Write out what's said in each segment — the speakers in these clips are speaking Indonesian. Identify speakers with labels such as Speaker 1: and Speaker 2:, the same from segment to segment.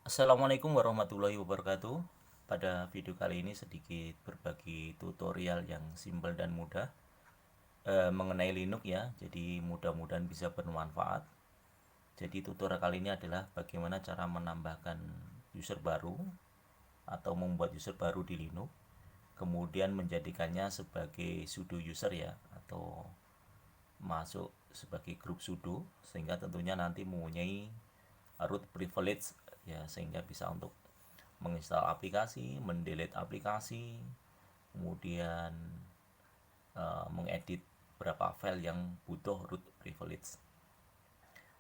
Speaker 1: Assalamualaikum warahmatullahi wabarakatuh. Pada video kali ini sedikit berbagi tutorial yang simpel dan mudah mengenai Linux ya. Jadi mudah-mudahan bisa bermanfaat. Jadi tutorial kali ini adalah bagaimana cara menambahkan user baru atau membuat user baru di Linux, kemudian menjadikannya sebagai sudo user ya, atau masuk sebagai grup sudo, sehingga tentunya nanti mempunyai root privilege ya, sehingga bisa untuk menginstal aplikasi, mendelete aplikasi, kemudian mengedit beberapa file yang butuh root privilege.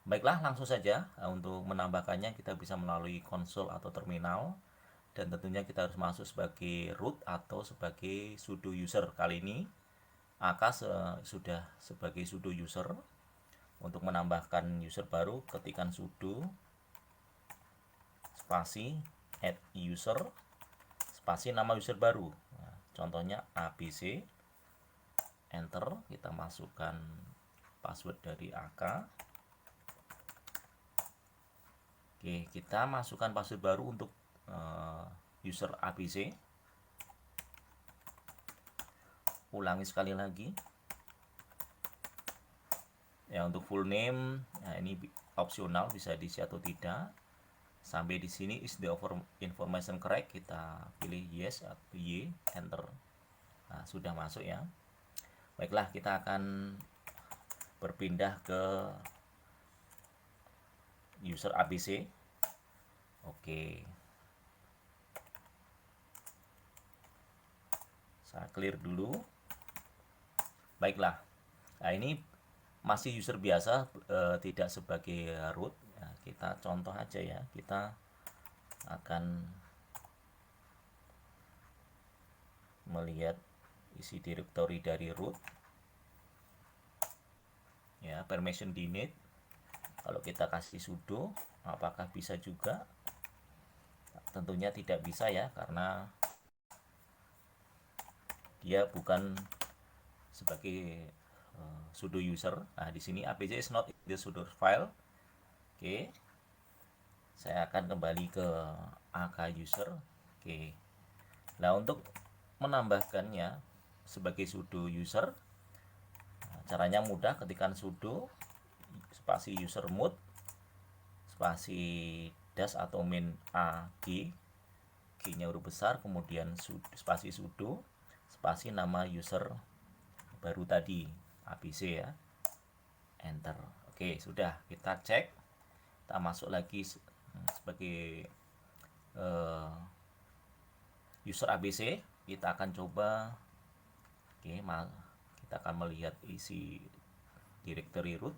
Speaker 1: Baiklah, langsung saja. Untuk menambahkannya kita bisa melalui konsol atau terminal, dan tentunya kita harus masuk sebagai root atau sebagai sudo user. Kali ini AK sudah sebagai sudo user. Untuk menambahkan user baru, ketikkan sudo spasi add user spasi nama user baru. Nah, contohnya ABC, enter, kita masukkan password dari AK. Oke, kita masukkan password baru untuk user ABC. Ulangi sekali lagi. Ya, untuk full name, nah ini opsional, bisa diisi atau tidak. Sampai di sini is the information correct, kita pilih yes atau y, enter. Nah, sudah masuk ya. Baiklah, kita akan berpindah ke user ABC. Oke, saya clear dulu. Baiklah, nah ini masih user biasa, tidak sebagai root. Nah, kita contoh aja ya, kita akan melihat isi directory dari root ya. Permission denied, kalau kita kasih sudo apakah bisa juga? Tentunya tidak bisa ya, karena dia bukan sebagai sudo user. Nah, di sini apc is not in the sudo file. Oke, saya akan kembali ke AK user. Oke, nah untuk menambahkannya sebagai sudo user, caranya mudah. Ketikkan sudo spasi usermod spasi dash atau min a g, g-nya huruf besar, kemudian spasi sudo spasi nama user baru tadi, ABC ya, enter. Oke, sudah. Kita cek, kita masuk lagi sebagai user ABC. Kita akan coba. Oke, kita akan melihat isi directory root.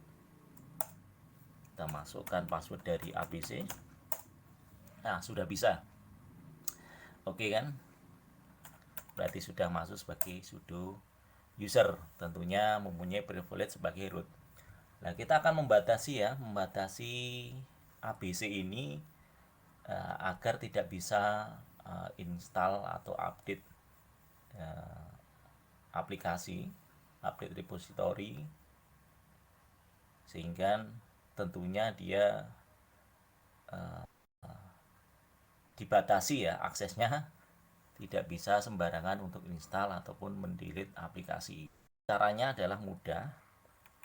Speaker 1: Kita masukkan password dari ABC. Nah, sudah bisa. Oke kan, berarti sudah masuk sebagai sudo user, tentunya mempunyai privilege sebagai root. Nah, kita akan membatasi ABC ini agar tidak bisa install atau update aplikasi, update repository, sehingga tentunya dia dibatasi ya aksesnya, tidak bisa sembarangan untuk install ataupun mendelete aplikasi. Caranya adalah mudah.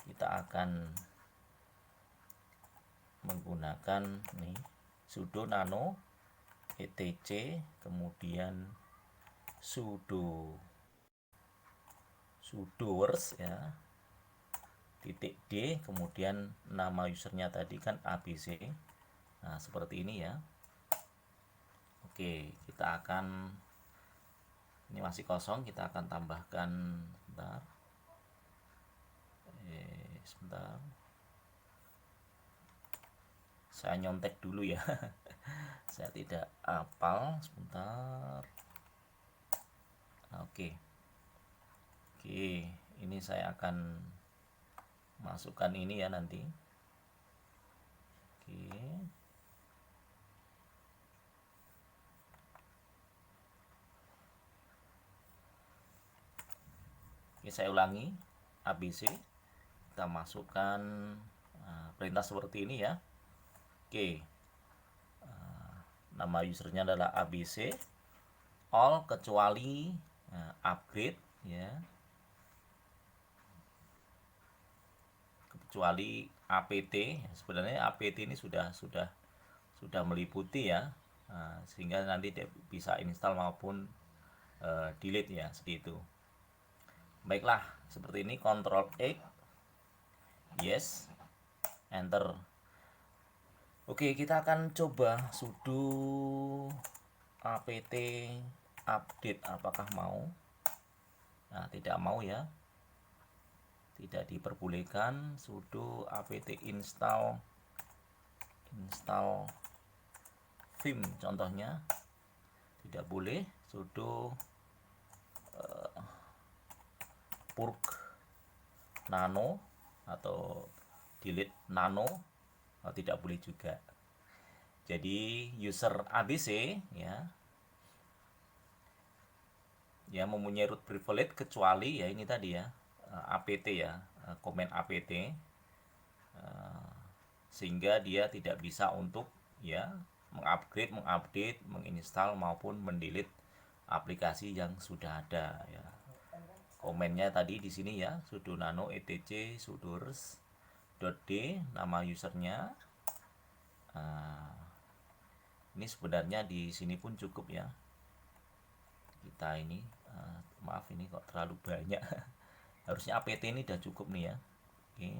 Speaker 1: Kita akan menggunakan nih sudo nano etc, kemudian sudoers ya, titik d, kemudian nama usernya tadi kan ABC. Nah, seperti ini ya. Oke, kita akan, ini masih kosong, kita akan tambahkan sebentar. Sebentar, saya nyontek dulu ya. Saya tidak hafal, sebentar. Oke, ini saya akan masukkan ini ya nanti. Oke, saya ulangi. ABC, kita masukkan perintah seperti ini ya. Oke, nama usernya adalah ABC, all kecuali upgrade ya, kecuali apt. Sebenarnya apt ini sudah meliputi ya, sehingga nanti dia bisa install maupun delete ya, seperti itu. Baiklah, seperti ini. Ctrl X, yes, enter. Oke, kita akan coba sudo apt update, apakah mau. Nah, tidak mau ya, tidak diperbolehkan. Sudo apt install vim contohnya, tidak boleh. Sudo purg nano atau delete nano, tidak boleh juga. Jadi user ABC ya mempunyai root privilege kecuali ya ini tadi ya, apt ya, komen apt, sehingga dia tidak bisa untuk ya mengupgrade, mengupdate, menginstal maupun mendelete aplikasi yang sudah ada ya. Komennya tadi di sini ya, sudo nano etc sudors.d, nama usernya. Ini sebenarnya di sini pun cukup ya. Kita ini maaf, ini kok terlalu banyak. Harusnya apt ini udah cukup nih ya. Oke,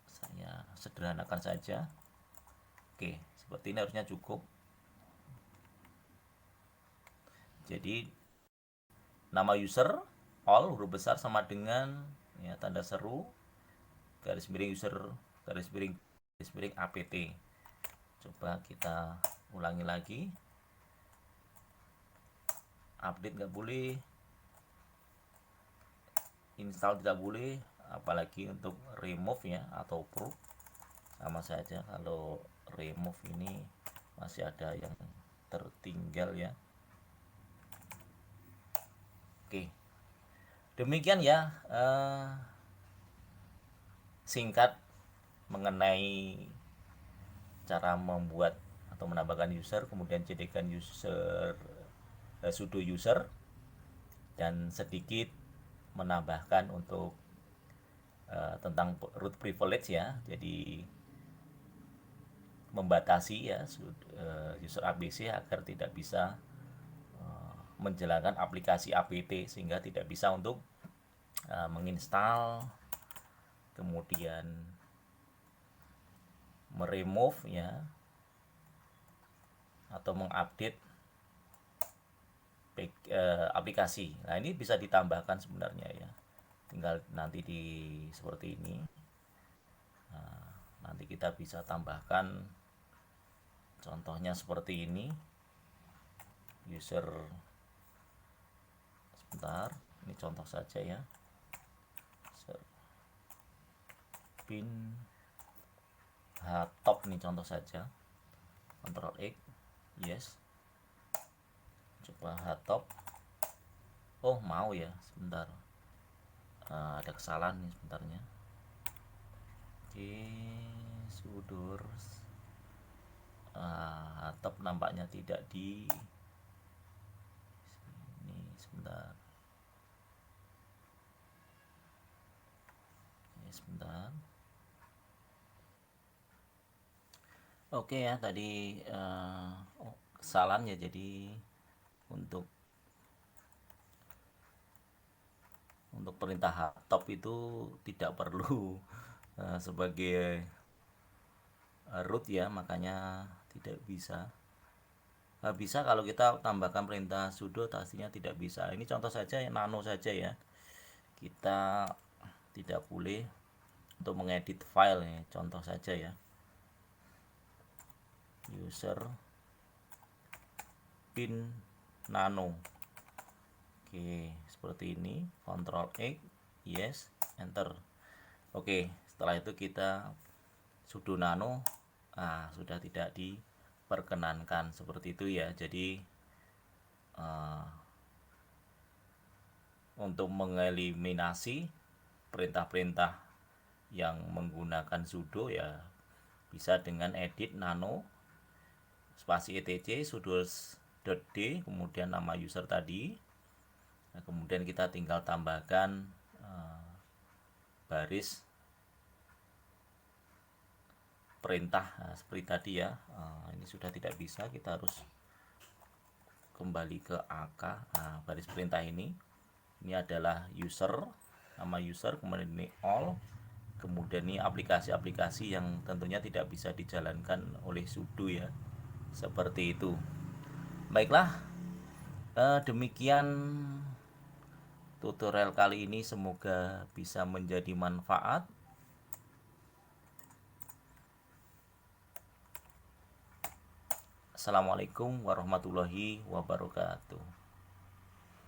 Speaker 1: saya sederhanakan saja. Oke, seperti ini harusnya cukup. Jadi nama user all huruf besar sama dengan ya tanda seru garis miring user garis miring apt. Coba kita ulangi lagi. Update nggak boleh, install tidak boleh, apalagi untuk remove ya atau proof sama saja. Kalau remove ini masih ada yang tertinggal ya. Oke, demikian ya singkat mengenai cara membuat atau menambahkan user, kemudian jadikan user sudo user, dan sedikit menambahkan untuk tentang root privilege ya. Jadi membatasi ya user ABC agar tidak bisa menjalankan aplikasi apt, sehingga tidak bisa untuk menginstal, kemudian meremove ya atau mengupdate aplikasi. Nah, ini bisa ditambahkan sebenarnya ya. Tinggal nanti di seperti ini. Nah, nanti kita bisa tambahkan contohnya seperti ini. User, sebentar, ini contoh saja ya. User pin top ini contoh saja. Ctrl X, yes. Coba top. Oh, mau ya, sebentar. Ada kesalahan nih sebentarnya. Oke, sudors top nampaknya tidak di sini, sebentar. Oke, sebentar. Oke ya, tadi kesalahan ya. Jadi untuk perintah top itu tidak perlu sebagai root ya, makanya tidak bisa. Bisa kalau kita tambahkan perintah sudo, pastinya tidak bisa. Ini contoh saja, nano saja ya. Kita tidak boleh untuk mengedit file ya, contoh saja ya. User pin nano. Oke, seperti ini. Ctrl X, yes, enter. Oke, setelah itu kita sudo nano, sudah tidak diperkenankan seperti itu ya. Jadi untuk mengeliminasi perintah-perintah yang menggunakan sudo ya bisa dengan edit nano spasi etc sudo.d kemudian nama user tadi. Nah, kemudian kita tinggal tambahkan baris perintah. Nah, seperti tadi ya. Ini sudah tidak bisa, kita harus kembali ke AK. Nah, baris perintah ini adalah user, nama user, kemudian ini all, kemudian ini aplikasi-aplikasi yang tentunya tidak bisa dijalankan oleh sudo ya, seperti itu. Baiklah, demikian tutorial kali ini, semoga bisa menjadi manfaat. Assalamualaikum warahmatullahi wabarakatuh.